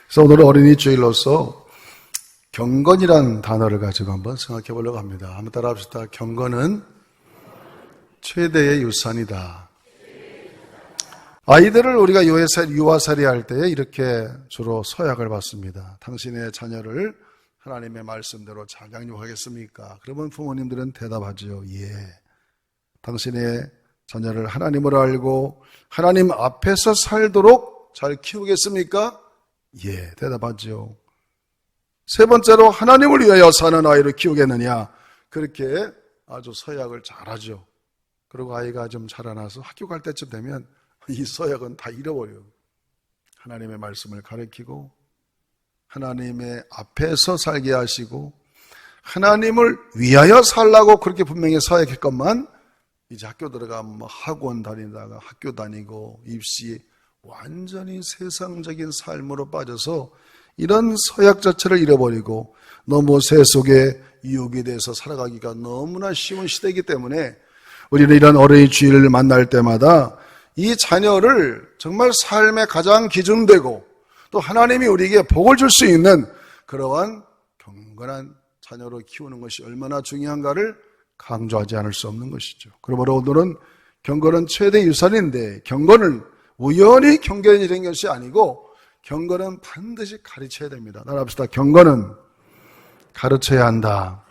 그래서 오늘 어린이 주일로서 경건이라는 단어를 가지고 한번 생각해 보려고 합니다. 한번 따라 합시다. 경건은 최대의 유산이다. 아이들을 우리가 유아살이 할 때 이렇게 주로 서약을 받습니다. 당신의 자녀를 하나님의 말씀대로 잘 양육하겠습니까? 그러면 부모님들은 대답하죠. 예. 당신의 자녀를 하나님으로 알고 하나님 앞에서 살도록 잘 키우겠습니까? 예. 대답하죠. 세 번째로 하나님을 위하여 사는 아이를 키우겠느냐? 그렇게 아주 서약을 잘하죠. 그리고 아이가 좀 자라나서 학교 갈 때쯤 되면 이 서약은 다 잃어버려요. 하나님의 말씀을 가르치고 하나님의 앞에서 살게 하시고 하나님을 위하여 살라고 그렇게 분명히 서약했건만 이제 학교 들어가면 학원 다니다가 학교 다니고 입시 완전히 세상적인 삶으로 빠져서 이런 서약 자체를 잃어버리고 너무 세속의 유혹에 대해서 살아가기가 너무나 쉬운 시대이기 때문에 우리는 이런 어린이 주일을 만날 때마다 이 자녀를 정말 삶의 가장 기준되고 또 하나님이 우리에게 복을 줄 수 있는 그러한 경건한 자녀로 키우는 것이 얼마나 중요한가를 강조하지 않을 수 없는 것이죠. 그러므로 오늘은 경건은 최대 유산인데 경건은 우연히 경건이 된 것이 아니고 경건은 반드시 가르쳐야 됩니다. 따라합시다. 경건은 가르쳐야 한다.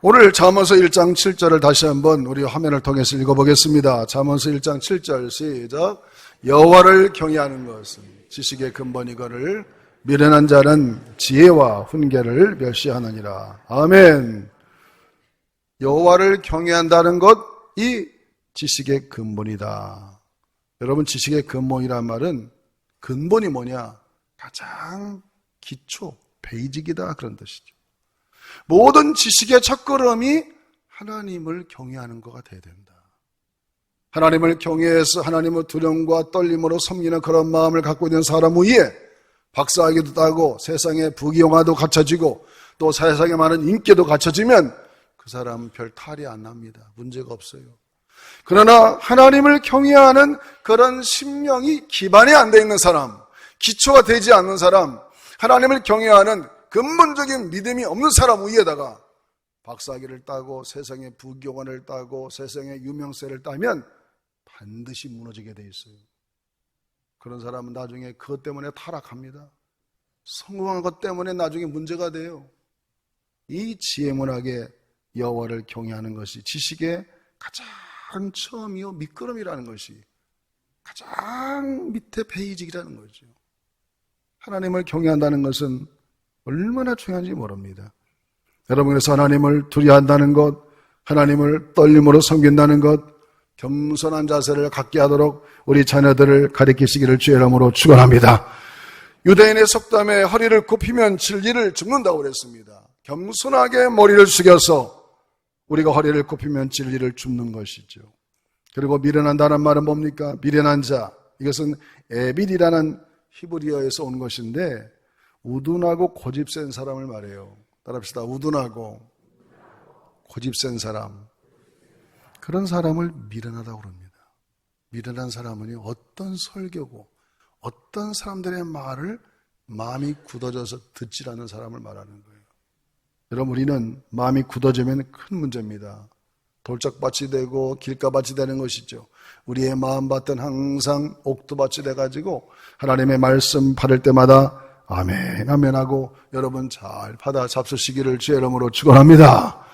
오늘 잠언서 1장 7절을 다시 한번 우리 화면을 통해서 읽어보겠습니다. 잠언서 1장 7절 시작. 여호와를 경외하는 것은 지식의 근본이거늘 미련한 자는 지혜와 훈계를 멸시하느니라. 아멘. 여호와를 경외한다는 것이 지식의 근본이다. 여러분, 지식의 근본이란 말은 근본이 뭐냐? 가장 기초, 베이직이다 그런 뜻이죠. 모든 지식의 첫걸음이 하나님을 경외하는 거가 돼야 된다. 하나님을 경외해서 하나님의 두려움과 떨림으로 섬기는 그런 마음을 갖고 있는 사람 위에 박사학위도 따고 세상에 부귀영화도 갖춰지고 또 세상에 많은 인기도 갖춰지면 그 사람은 별 탈이 안 납니다. 문제가 없어요. 그러나 하나님을 경외하는 그런 심령이 기반이 안 돼 있는 사람, 기초가 되지 않는 사람, 하나님을 경외하는 근본적인 믿음이 없는 사람 위에다가 박사학위를 따고 세상의 부귀영화를 따고 세상의 유명세를 따면 반드시 무너지게 돼 있어요. 그런 사람은 나중에 그것 때문에 타락합니다. 성공한 것 때문에 나중에 문제가 돼요. 이 지혜문학의 여호와를 경외하는 것이 지식의 가장 처음이요 밑거름이라는 것이 가장 밑에 베이직이라는 거죠. 하나님을 경외한다는 것은 얼마나 중요한지 모릅니다. 여러분, 그래서 하나님을 두려워한다는 것, 하나님을 떨림으로 섬긴다는 것, 겸손한 자세를 갖게 하도록 우리 자녀들을 가르치시기를 주의 이름으로 축원합니다. 유대인의 속담에 허리를 굽히면 진리를 죽는다고 그랬습니다. 겸손하게 머리를 숙여서 우리가 허리를 굽히면 진리를 줍는 것이죠. 그리고 미련한다는 말은 뭡니까? 미련한 자. 이것은 에빌이라는 히브리어에서 온 것인데 우둔하고 고집센 사람을 말해요. 따라합시다. 우둔하고 고집센 사람. 그런 사람을 미련하다고 그럽니다. 미련한 사람은 어떤 설교고 어떤 사람들의 말을 마음이 굳어져서 듣지 않는 사람을 말하는 거예요. 여러분, 우리는 마음이 굳어지면 큰 문제입니다. 돌짝밭이 되고 길가밭이 되는 것이죠. 우리의 마음밭은 항상 옥토밭이 돼가지고 하나님의 말씀 받을 때마다 아멘 아멘 하고 여러분 잘 받아 잡수시기를 주의 이름으로 축원합니다.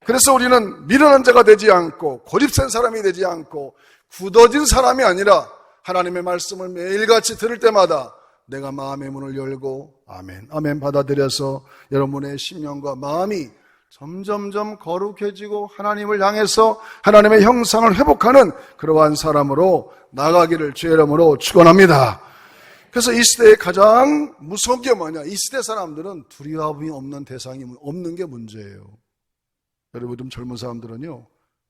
그래서 우리는 미련한 자가 되지 않고 고집센 사람이 되지 않고 굳어진 사람이 아니라 하나님의 말씀을 매일같이 들을 때마다 내가 마음의 문을 열고 아멘 아멘 받아들여서 여러분의 심령과 마음이 점점점 거룩해지고 하나님을 향해서 하나님의 형상을 회복하는 그러한 사람으로 나가기를 주의 이름으로 축원합니다. 그래서 이 시대에 가장 무서운 게 뭐냐? 이 시대 사람들은 두려움이 없는 대상이 없는 게 문제예요. 여러분, 좀 젊은 사람들은요,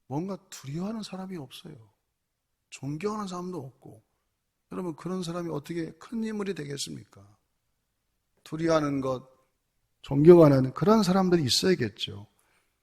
뭔가 두려워하는 사람이 없어요. 존경하는 사람도 없고. 여러분, 그런 사람이 어떻게 큰 인물이 되겠습니까? 두려워하는 것, 존경하는 그런 사람들이 있어야겠죠.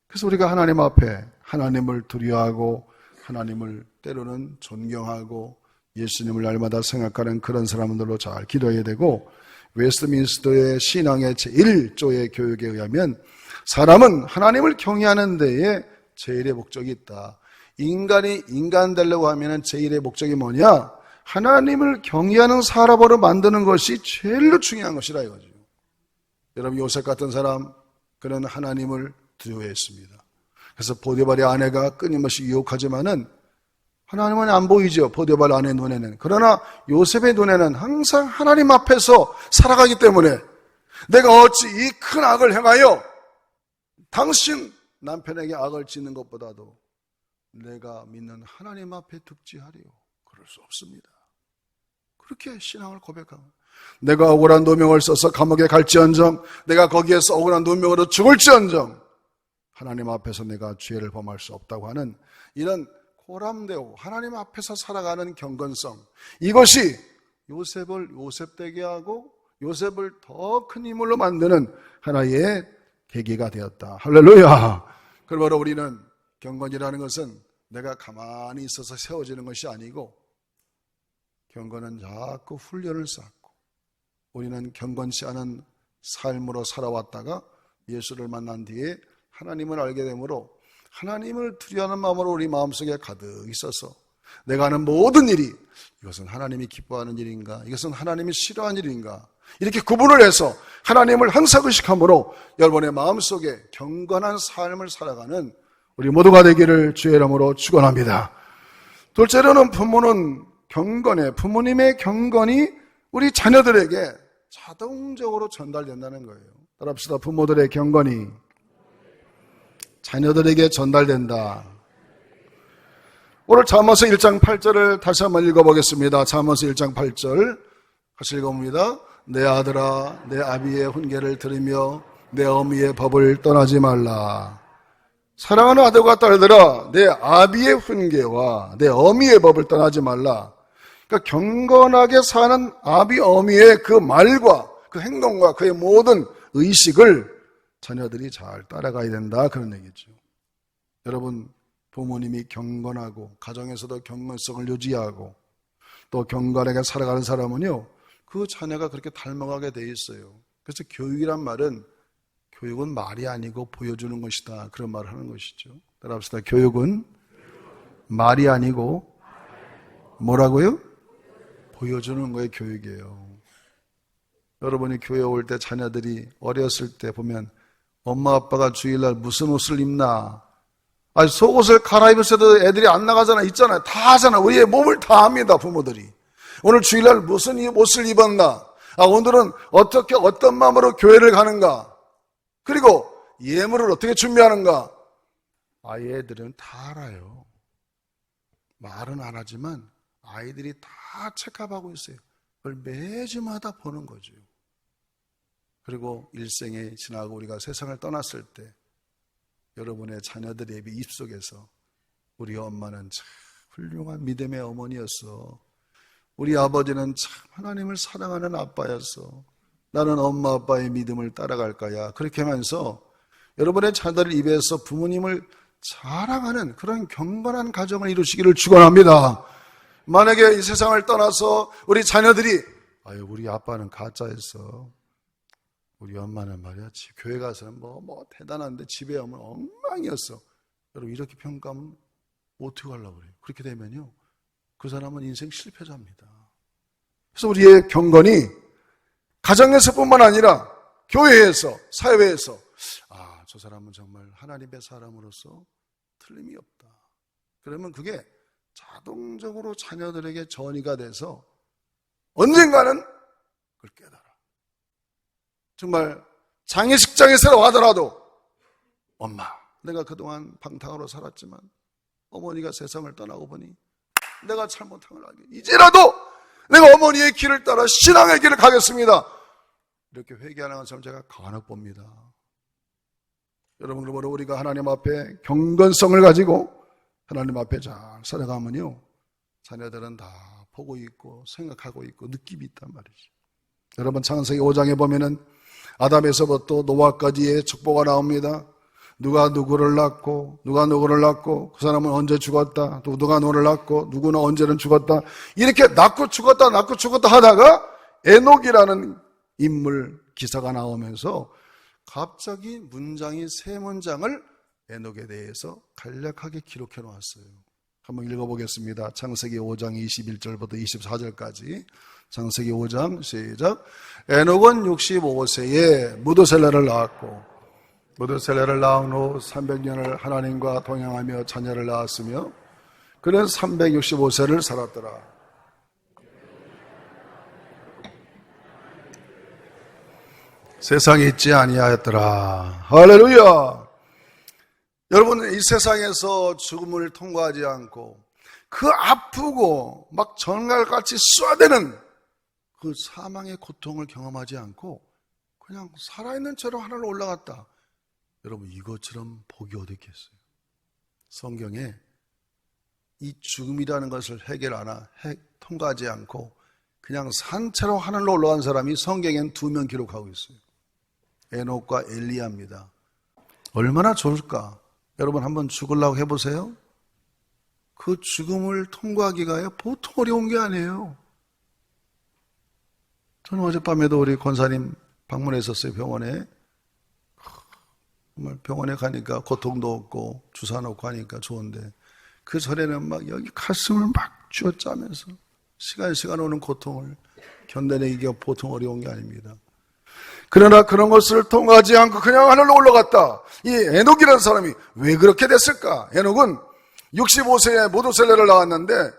그래서 우리가 하나님 앞에 하나님을 두려워하고 하나님을 때로는 존경하고 예수님을 날마다 생각하는 그런 사람들로 잘 기도해야 되고, 웨스트민스터의 신앙의 제1조의 교육에 의하면 사람은 하나님을 경외하는 데에 제1의 목적이 있다. 인간이 인간 되려고 하면 제1의 목적이 뭐냐? 하나님을 경외하는 사람으로 만드는 것이 제일로 중요한 것이라 이거죠. 여러분, 요셉 같은 사람, 그는 하나님을 두려워했습니다. 그래서 보디발의 아내가 끊임없이 유혹하지만은 하나님은 안 보이죠. 보디발 아내 눈에는. 그러나 요셉의 눈에는 항상 하나님 앞에서 살아가기 때문에 내가 어찌 이 큰 악을 행하여 당신 남편에게 악을 짓는 것보다도 내가 믿는 하나님 앞에 득지하리요. 그럴 수 없습니다. 그렇게 신앙을 고백하고, 내가 억울한 누명을 써서 감옥에 갈지언정, 내가 거기에서 억울한 누명으로 죽을지언정 하나님 앞에서 내가 죄를 범할 수 없다고 하는 이런 고람되고 하나님 앞에서 살아가는 경건성, 이것이 요셉을 요셉되게 하고 요셉을 더 큰 인물로 만드는 하나의 계기가 되었다. 할렐루야. 그러므로 우리는 경건이라는 것은 내가 가만히 있어서 세워지는 것이 아니고, 경건은 자꾸 훈련을 쌓고, 우리는 경건치 않은 삶으로 살아왔다가 예수를 만난 뒤에 하나님을 알게 되므로 하나님을 두려워하는 마음으로 우리 마음속에 가득 있어서 내가 하는 모든 일이 이것은 하나님이 기뻐하는 일인가, 이것은 하나님이 싫어하는 일인가, 이렇게 구분을 해서 하나님을 항상 의식함으로 여러분의 마음속에 경건한 삶을 살아가는 우리 모두가 되기를 주의 이름으로 축원합니다. 둘째로는 부모는 경건해, 부모님의 경건이 우리 자녀들에게 자동적으로 전달된다는 거예요. 따라합시다. 부모들의 경건이 자녀들에게 전달된다. 오늘 잠언서 1장 8절을 다시 한번 읽어보겠습니다. 잠언서 1장 8절 같이 읽어봅니다. 내 아들아, 내 아비의 훈계를 들으며 내 어미의 법을 떠나지 말라. 사랑하는 아들과 딸들아, 내 아비의 훈계와 내 어미의 법을 떠나지 말라. 그러니까 경건하게 사는 아비 어미의 그 말과 그 행동과 그의 모든 의식을 자녀들이 잘 따라가야 된다, 그런 얘기죠. 여러분, 부모님이 경건하고 가정에서도 경건성을 유지하고 또 경건하게 살아가는 사람은요, 그 자녀가 그렇게 닮아가게 돼 있어요. 그래서 교육이란 말은, 교육은 말이 아니고 보여주는 것이다, 그런 말을 하는 것이죠. 따라합시다. 교육은 말이 아니고 뭐라고요? 보여주는 거에 교육이에요. 여러분이 교회 올 때 자녀들이 어렸을 때 보면 엄마 아빠가 주일날 무슨 옷을 입나, 아니 속옷을 갈아입었어도 애들이 안 나가잖아, 있잖아요. 다 하잖아. 우리의 몸을 다 합니다, 부모들이. 오늘 주일날 무슨 옷을 입었나, 오늘은 어떻게 어떤 마음으로 교회를 가는가, 그리고 예물을 어떻게 준비하는가, 아이들은 다 알아요. 말은 안 하지만 아이들이 다 체크하고 있어요. 그걸 매주마다 보는 거죠. 그리고 일생에 지나고 우리가 세상을 떠났을 때 여러분의 자녀들의 입속에서 우리 엄마는 참 훌륭한 믿음의 어머니였어, 우리 아버지는 참 하나님을 사랑하는 아빠였어, 나는 엄마 아빠의 믿음을 따라갈 거야, 그렇게 하면서 여러분의 자녀들 입에서 부모님을 자랑하는 그런 경건한 가정을 이루시기를 축원합니다. 만약에 이 세상을 떠나서 우리 자녀들이 아유 우리 아빠는 가짜였어, 우리 엄마는 말이야 교회 가서는 뭐 대단한데 집에 오면 엉망이었어, 여러분 이렇게 평가하면 어떻게 하려고 그래요? 그렇게 되면요 그 사람은 인생 실패자입니다. 그래서 우리의 경건이 가정에서뿐만 아니라 교회에서, 사회에서 저 사람은 정말 하나님의 사람으로서 틀림이 없다, 그러면 그게 자동적으로 자녀들에게 전이가 돼서 언젠가는 그걸 깨달아. 정말 장례식장에서 하더라도 엄마, 내가 그동안 방탕으로 살았지만 어머니가 세상을 떠나고 보니 내가 잘못한 걸 알게, 이제라도 내가 어머니의 길을 따라 신앙의 길을 가겠습니다, 이렇게 회개하는 것을 제가 간혹 봅니다. 여러분, 그러므로 우리가 하나님 앞에 경건성을 가지고 하나님 앞에 잘 살아가면요 자녀들은 다 보고 있고 생각하고 있고 느낌이 있단 말이죠. 여러분, 창세기 5장에 보면은 아담에서부터 노아까지의 척보가 나옵니다. 누가 누구를 낳고 누가 누구를 낳고 그 사람은 언제 죽었다, 또 누가 누구를 낳고 누구는 언제는 죽었다, 이렇게 낳고 죽었다 하다가 에녹이라는 인물 기사가 나오면서 갑자기 문장이 세 문장을 에녹에 대해서 간략하게 기록해 놓았어요. 한번 읽어보겠습니다. 창세기 5장 21절부터 24절까지. 창세기 5장 시작. 에녹은 65세에 무드셀라를 낳았고 무드셀라를 낳은 후 300년을 하나님과 동행하며 자녀를 낳았으며 그는 365세를 살았더라. 세상에 있지 아니하였더라. 할렐루야. 여러분, 이 세상에서 죽음을 통과하지 않고 그 아프고 막 정갈같이 쏘아대는 그 사망의 고통을 경험하지 않고 그냥 살아있는 채로 하늘로 올라갔다. 여러분, 이것처럼 복이 어디 있겠어요? 성경에 이 죽음이라는 것을 통과하지 않고 그냥 산채로 하늘로 올라간 사람이 성경엔 2명 기록하고 있어요. 에녹과 엘리야입니다. 얼마나 좋을까? 여러분 한번 죽으려고 해보세요. 그 죽음을 통과하기가 보통 어려운 게 아니에요. 저는 어젯밤에도 우리 권사님 방문했었어요. 병원에. 정말 병원에 가니까 고통도 없고 주사 놓고 하니까 좋은데 그 전에는 막 여기 가슴을 막 쥐어짜면서 시간 오는 고통을 견뎌내기가 보통 어려운 게 아닙니다. 그러나 그런 것을 통과하지 않고 그냥 하늘로 올라갔다. 이 에녹이라는 사람이 왜 그렇게 됐을까? 에녹은 65세에 무드셀라를 낳았는데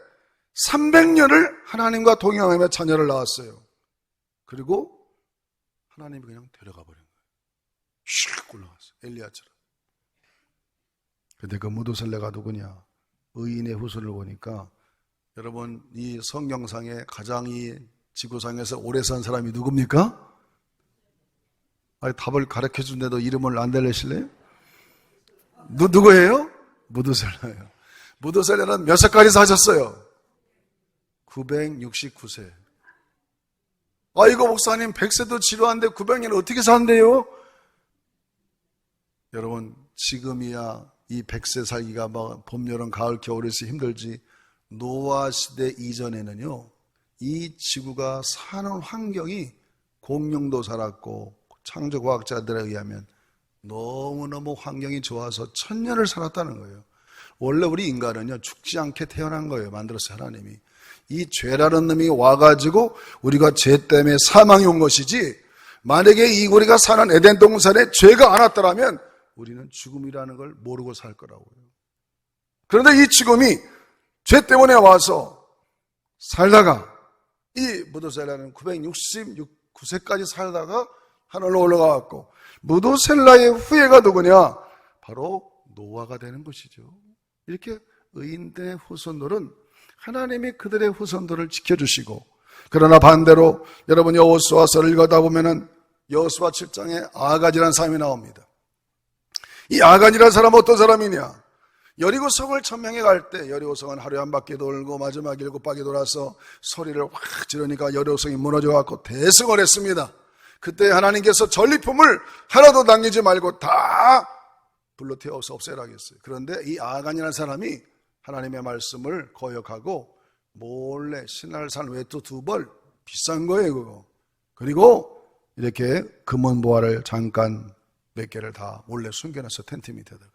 300년을 하나님과 동행하며 자녀를 낳았어요. 그리고 하나님이 그냥 데려가 버린 거예요. 슉 올라갔어요. 엘리야처럼. 근데 그 무드셀라가 누구냐? 의인의 후손을 보니까 여러분 이 성경상에 가장 이 지구상에서 오래 산 사람이 누굽니까? 아니, 답을 가르쳐 준데도 이름을 안 달래실래요? 누구예요? 무드셀라예요. 무드셀라는 몇 세까지 사셨어요? 969세. 아이고 목사님 100세도 지루한데 900년 어떻게 산대요? 여러분 지금이야 이 100세 살기가 막 봄, 여름, 가을, 겨울에서 힘들지 노아 시대 이전에는요 이 지구가 사는 환경이 공룡도 살았고 창조과학자들에 의하면 너무너무 환경이 좋아서 1000년을 살았다는 거예요. 원래 우리 인간은요 죽지 않게 태어난 거예요. 만들었어요 하나님이. 이 죄라는 놈이 와가지고 우리가 죄 때문에 사망이 온 것이지 만약에 이 우리가 사는 에덴 동산에 죄가 안 왔더라면 우리는 죽음이라는 걸 모르고 살 거라고요. 그런데 이 죽음이 죄 때문에 와서 살다가 이 무드셀라는 969세까지 살다가 하늘로 올라가고 무드셀라의 후예가 누구냐? 바로 노아가 되는 것이죠. 이렇게 의인들의 후손들은 하나님이 그들의 후손들을 지켜주시고 그러나 반대로 여러분 여호수아서를 읽어다 보면은 여호수아 7장에 아간이라는 사람이 나옵니다. 이 아간이라는 사람은 어떤 사람이냐? 여리고 성을 점령해 갈 때 여리고 성은 하루에 한 바퀴 돌고 마지막 7바퀴 돌아서 소리를 확 지르니까 여리고 성이 무너져 갖고 대승을 했습니다. 그때 하나님께서 전리품을 하나도 남기지 말고 다 불로 태워서 없애라 했어요. 그런데 이 아간이라는 사람이 하나님의 말씀을 거역하고 몰래 신랄산 외투 2벌 비싼 거예요 그거. 그리고 이렇게 금은 보화를 잠깐 몇 개를 다 몰래 숨겨놨어 텐트 밑에다가.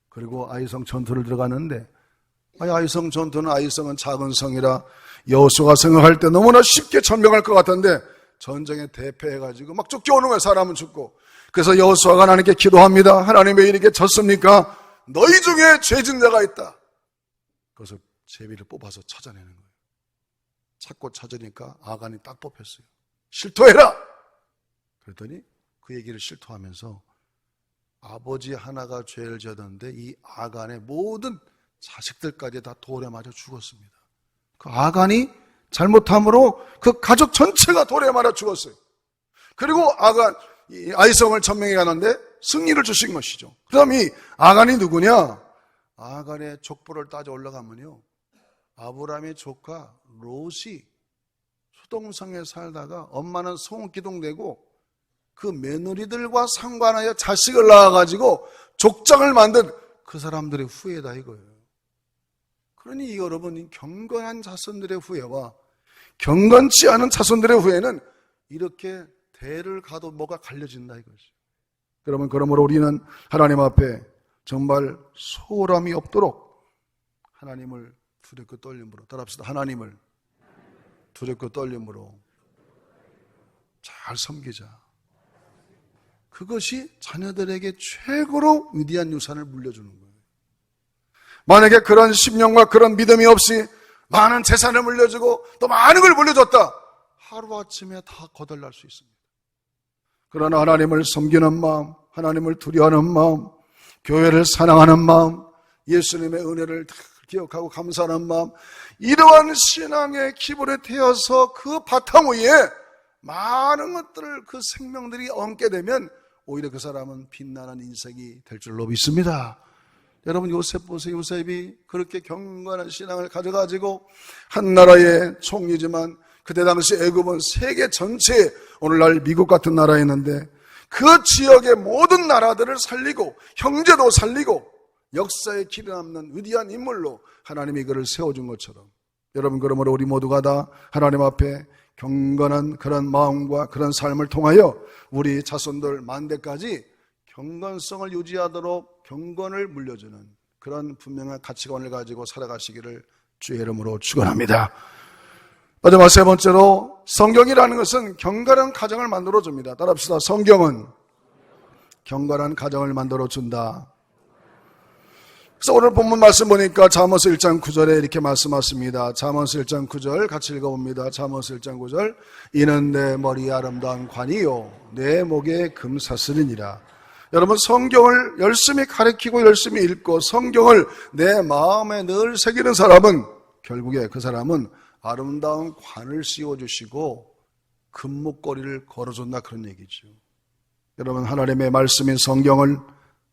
그리고 아이성 전투를 들어가는데 아이성 전투는 아이성은 작은 성이라 여호수아가 생각할 때 너무나 쉽게 점령할 것 같은데 전쟁에 대패해가지고 막 쫓겨오는 거예요. 사람은 죽고. 그래서 여호수아가 하나님께 기도합니다. 하나님 왜 이렇게 졌습니까? 너희 중에 죄진 자가 있다. 그래서 제비를 뽑아서 찾아내는 거예요. 찾고 찾으니까 아간이 딱 뽑혔어요. 실토해라! 그랬더니 그 얘기를 실토하면서 아버지 하나가 죄를 지었는데 이 아간의 모든 자식들까지 다 돌에 맞아 죽었습니다. 그 아간이 잘못함으로 그 가족 전체가 돌에 맞아 죽었어요. 그리고 아이성을 점령해 가는데 승리를 주신 것이죠. 그 다음 이 아간이 누구냐? 아간의 족보를 따져 올라가면요. 아브라함의 조카 롯이 수동성에 살다가 엄마는 송기둥되고 그 며느리들과 상관하여 자식을 낳아가지고 족장을 만든 그 사람들의 후예다 이거예요. 그러니 여러분 경건한 자손들의 후예와 경건치 않은 자손들의 후예는 이렇게 대를 가도 뭐가 갈려진다 이거죠. 여러분, 그러므로 우리는 하나님 앞에 정말 소홀함이 없도록 하나님을 두렵고 떨림으로, 따라합시다. 하나님을 두렵고 떨림으로 잘 섬기자. 그것이 자녀들에게 최고로 위대한 유산을 물려주는 거예요. 만약에 그런 심령과 그런 믿음이 없이 많은 재산을 물려주고 또 많은 걸 물려줬다, 하루아침에 다 거덜날 수 있습니다. 그러나 하나님을 섬기는 마음, 하나님을 두려워하는 마음, 교회를 사랑하는 마음, 예수님의 은혜를 기억하고 감사하는 마음, 이러한 신앙의 기본에 태어서 그 바탕 위에 많은 것들을, 그 생명들이 얹게 되면 오히려 그 사람은 빛나는 인생이 될 줄로 믿습니다. 여러분, 요셉 보세요. 요셉이 그렇게 경건한 신앙을 가져가지고 한 나라의 총리지만 그때 당시 애굽은 세계 전체에 오늘날 미국 같은 나라였는데 그 지역의 모든 나라들을 살리고 형제도 살리고 역사에 길이 남는 위대한 인물로 하나님이 그를 세워준 것처럼, 여러분, 그러므로 우리 모두가 다 하나님 앞에 경건한 그런 마음과 그런 삶을 통하여 우리 자손들 만대까지 경건성을 유지하도록 경건을 물려주는 그런 분명한 가치관을 가지고 살아가시기를 주의 이름으로 축원합니다. 마지막 세 번째로, 성경이라는 것은 경건한 가정을 만들어줍니다. 따라합시다. 성경은 경건한 가정을 만들어준다. 그래서 오늘 본문 말씀 보니까 잠언서 1장 9절에 이렇게 말씀하십니다. 잠언서 1장 9절 같이 읽어봅니다. 잠언서 1장 9절. 이는 내 머리에 아름다운 관이요 내 목에 금사슬이니라. 여러분, 성경을 열심히 가르치고 열심히 읽고 성경을 내 마음에 늘 새기는 사람은 결국에 그 사람은 아름다운 관을 씌워주시고 금목걸이를 걸어준다, 그런 얘기죠. 여러분, 하나님의 말씀인 성경을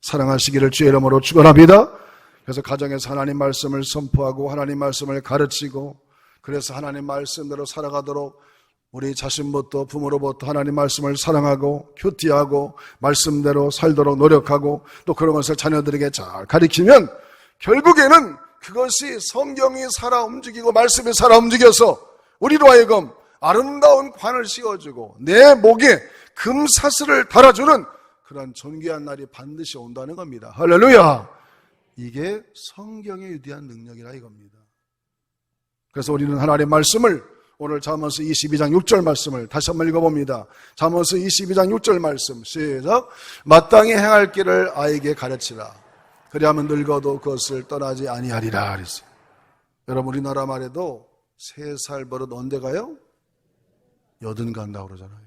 사랑하시기를 주의 이름으로 축원합니다. 그래서 가정에서 하나님 말씀을 선포하고 하나님 말씀을 가르치고, 그래서 하나님 말씀대로 살아가도록 우리 자신부터 부모로부터 하나님 말씀을 사랑하고 교티하고 말씀대로 살도록 노력하고 또 그런 것을 자녀들에게 잘 가르치면 결국에는 그것이 성경이 살아 움직이고 말씀이 살아 움직여서 우리로 하여금 아름다운 관을 씌워주고 내 목에 금사슬을 달아주는 그런 존귀한 날이 반드시 온다는 겁니다. 할렐루야! 이게 성경의 위대한 능력이라 이겁니다. 그래서 우리는 하나님의 말씀을, 오늘 잠언서 22장 6절 말씀을 다시 한번 읽어봅니다. 잠언서 22장 6절 말씀 시작. 마땅히 행할 길을 아이에게 가르치라. 그리하면 늙어도 그것을 떠나지 아니하리라 그랬어요. 여러분, 우리나라 말에도 3살 버릇 언제 가요? 여든 간다고 그러잖아요.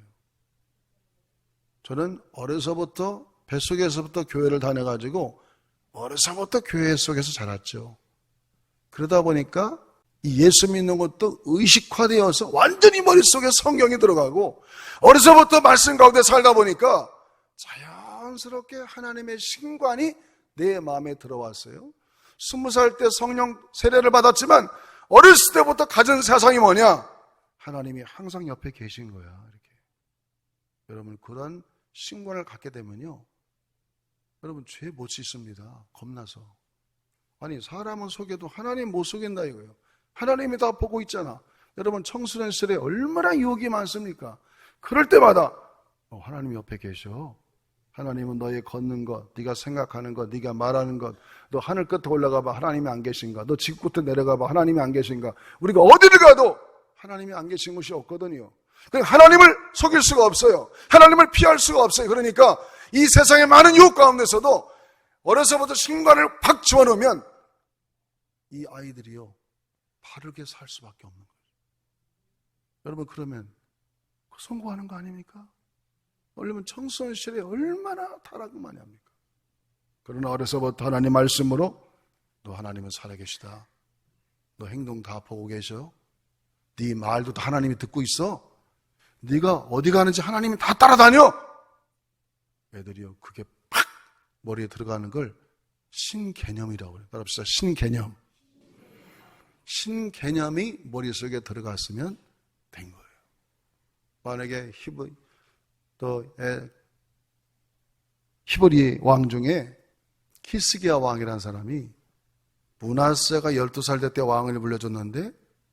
저는 어려서부터 뱃속에서부터 교회를 다녀가지고 어려서부터 교회 속에서 자랐죠. 그러다 보니까 이 예수 믿는 것도 의식화되어서 완전히 머릿속에 성경이 들어가고 어려서부터 말씀 가운데 살다 보니까 자연스럽게 하나님의 신관이 내 마음에 들어왔어요. 20살 때 성령 세례를 받았지만 어렸을 때부터 가진 세상이 뭐냐? 하나님이 항상 옆에 계신 거야. 이렇게. 여러분, 그런 신관을 갖게 되면요, 여러분, 죄 못 짓습니다. 겁나서. 아니, 사람은 속여도 하나님 못 속인다 이거예요. 하나님이 다 보고 있잖아. 여러분, 청소년 시절에 얼마나 유혹이 많습니까? 그럴 때마다 하나님이 옆에 계셔. 하나님은 너의 걷는 것, 네가 생각하는 것, 네가 말하는 것, 너 하늘 끝에 올라가봐 하나님이 안 계신가? 너 지구 끝에 내려가봐 하나님이 안 계신가? 우리가 어디를 가도 하나님이 안 계신 곳이 없거든요. 하나님을 속일 수가 없어요. 하나님을 피할 수가 없어요. 그러니까 이 세상의 많은 유혹 가운데서도 어려서부터 신관을 팍 집어넣으면 이 아이들이요, 바르게 살 수밖에 없는 거예요. 여러분, 그러면 성공하는 거 아닙니까? 원래는 청소년 시절에 얼마나 타락을 많이 합니까? 그러나 어려서부터 하나님 말씀으로 너 하나님은 살아계시다. 너 행동 다 보고 계셔. 네 말도 다 하나님이 듣고 있어. 네가 어디 가는지 하나님이 다 따라다녀. 애들이요, 그게 팍 머리에 들어가는 걸 신개념이라고 그래요. 따라합시다. 신개념. 신개념이 머릿속에 들어갔으면 된 거예요. 만약에 히브리 왕 중에 히스기야 왕이라는 사람이 므낫세가 12살 때 왕을 불려줬는데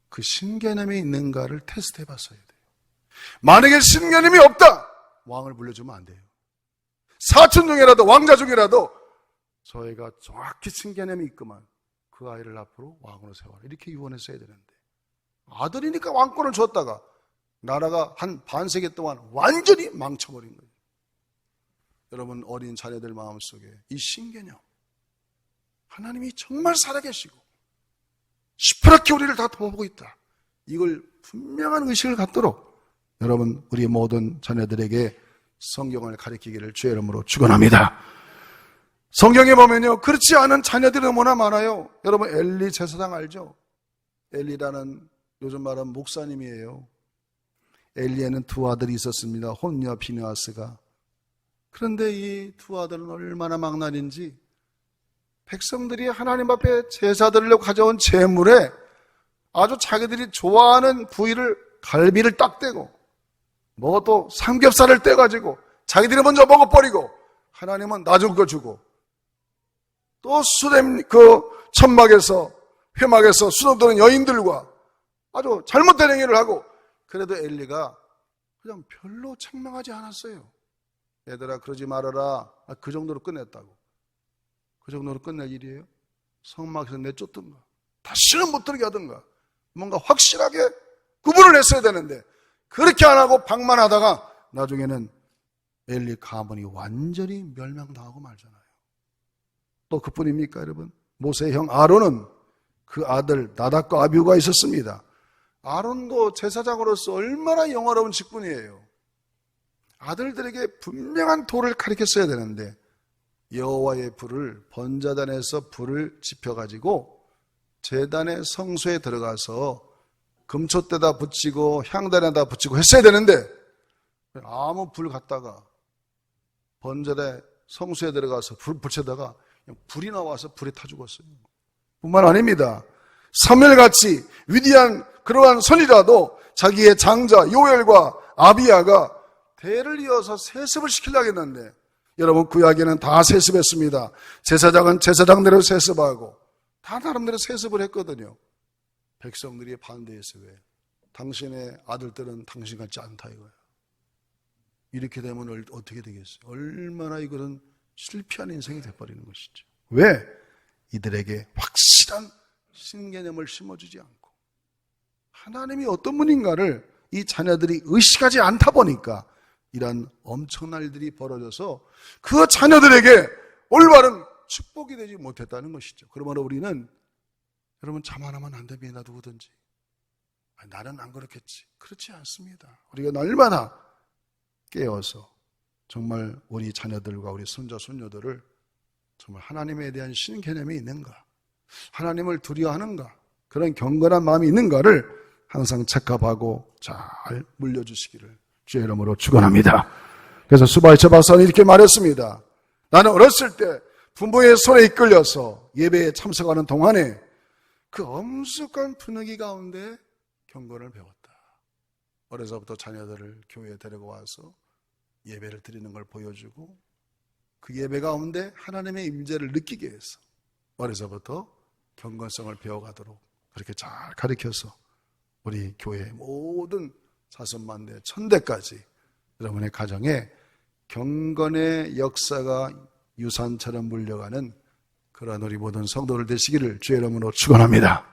그 신개념이 있는가를 테스트해 봤어야 돼요. 만약에 신개념이 없다, 왕을 물려주면 안 돼요. 사촌 중이라도 왕자 중이라도 저희가 정확히 친개념이 있구만. 그 아이를 앞으로 왕으로 세워라. 이렇게 유언했어야 되는데 아들이니까 왕권을 줬다가 나라가 한 반세기 동안 완전히 망쳐버린 거예요. 여러분 어린 자녀들 마음속에 이 신개념 하나님이 정말 살아계시고 시퍼렇게 우리를 다 도와보고 있다. 이걸 분명한 의식을 갖도록 여러분 우리 모든 자녀들에게 성경을 가르치기를 주의 이름으로 축원합니다. 성경에 보면요 그렇지 않은 자녀들이 너무나 많아요. 여러분 엘리 제사장 알죠? 엘리라는 요즘 말하는 목사님이에요. 엘리에는 두 아들이 있었습니다. 홈리와 비느하스가. 그런데 이 두 아들은 얼마나 망나니인지 백성들이 하나님 앞에 제사 드리려고 가져온 제물에 아주 자기들이 좋아하는 부위를 갈비를 딱 떼고 뭐 또 삼겹살을 떼가지고 자기들이 먼저 먹어버리고 하나님은 나중 거 주고 또 수렘 그 천막에서 회막에서 수놓도는 여인들과 아주 잘못된 행위를 하고 그래도 엘리가 그냥 별로 책망하지 않았어요. 얘들아 그러지 말아라. 그 정도로 끝냈다고. 그 정도로 끝낼 일이에요? 성막에서 내쫓든가 다시는 못 들게 하든가 뭔가 확실하게 구분을 했어야 되는데 그렇게 안 하고 방만하다가 나중에는 엘리 가문이 완전히 멸망당하고 말잖아요. 또 그뿐입니까 여러분? 모세의 형 아론은 그 아들 나답과 아비후가 있었습니다. 아론도 제사장으로서 얼마나 영화로운 직분이에요. 아들들에게 분명한 도를 가르쳤어야 되는데 여호와의 불을 번제단에서 불을 지펴가지고 제단의 성소에 들어가서 금촛대다 붙이고 향단에다 붙이고 했어야 되는데 아무 불 갖다가 번제단 성소에 들어가서 불 붙여다가 불이 나와서 불에 타 죽었어요. 뿐만 아닙니다. 사무엘같이 위대한 그러한 선지자도 자기의 장자 요엘과 아비야가 대를 이어서 세습을 시키려고 했는데 여러분 구약에는 다 세습했습니다. 제사장은 제사장대로 세습하고 다 나름대로 세습을 했거든요. 백성들이 반대해서 왜? 당신의 아들들은 당신 같지 않다 이거야. 이렇게 되면 어떻게 되겠어요? 얼마나 이거는 실패한 인생이 돼버리는 것이죠. 왜? 이들에게 확실한 신개념을 심어주지 않고 하나님이 어떤 분인가를 이 자녀들이 의식하지 않다 보니까 이런 엄청난 일들이 벌어져서 그 자녀들에게 올바른 축복이 되지 못했다는 것이죠. 그러므로 우리는 여러분 자만하면 안 됩니다. 누구든지. 나는 안 그렇겠지. 그렇지 않습니다. 우리가 날마다 깨어서 정말 우리 자녀들과 우리 손자 손녀들을 정말 하나님에 대한 신개념이 있는가, 하나님을 두려워하는가, 그런 경건한 마음이 있는가를 항상 체크하고 잘 물려주시기를 주의 이름으로 축원합니다. 그래서 수바이처 박사는 이렇게 말했습니다. 나는 어렸을 때 부모의 손에 이끌려서 예배에 참석하는 동안에 그 엄숙한 분위기 가운데 경건을 배웠다. 어려서부터 자녀들을 교회에 데리고 와서 예배를 드리는 걸 보여주고 그 예배 가운데 하나님의 임재를 느끼게 해서 어려서부터 경건성을 배워가도록 그렇게 잘 가르쳐서 우리 교회 모든 자손만대 천대까지 여러분의 가정에 경건의 역사가 유산처럼 물려가는 그러한 우리 모든 성도들 되시기를 주의 이름으로 축원합니다.